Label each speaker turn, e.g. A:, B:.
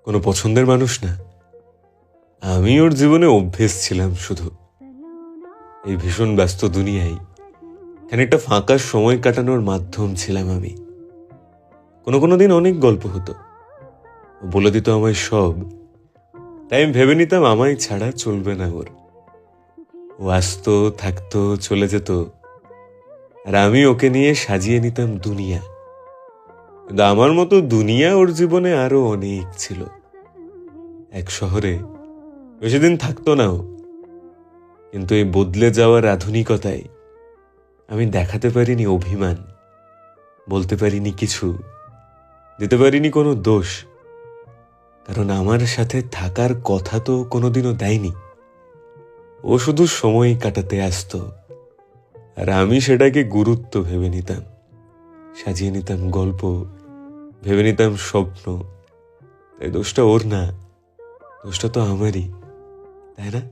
A: কোনো পছন্দের মানুষ না। আমি ওর জীবনে অভ্যেস ছিলাম শুধু। এই ভীষণ ব্যস্ত দুনিয়ায় খানিকটা ফাঁকা সময় কাটানোর মাধ্যম ছিলাম আমি। কোনো কোনো দিন অনেক গল্প হতো, ও বলে দিত আমায় সব। তাই আমি ভেবে নিতাম আমায় ছাড়া চলবে না ওর। ও আসতো, থাকতো, চলে যেত, আর আমি ওকে নিয়ে সাজিয়ে নিতাম দুনিয়া। কিন্তু আমার মতো দুনিয়া ওর জীবনে আরো অনেক ছিল। এক শহরে বেশিদিন থাকতো না ও, কিন্তু এই বদলে যাওয়ার আধুনিকতায় আমি দেখাতে পারিনি অভিমান, বলতে পারিনি কিছু, দিতে পারিনি কোনো দোষ। কারণ আমার সাথে থাকার কথা তো কোনোদিনও দেয়নি। ও শুধু সময় কাটাতে আসতো, আর আমি সেটাকে গুরুত্ব ভেবে নিতাম, সাজিয়ে নিতাম গল্প, ভেবে নিতাম স্বপ্ন। তাই দোষটা ওর না, দোষটা তো আমারই, তাই না?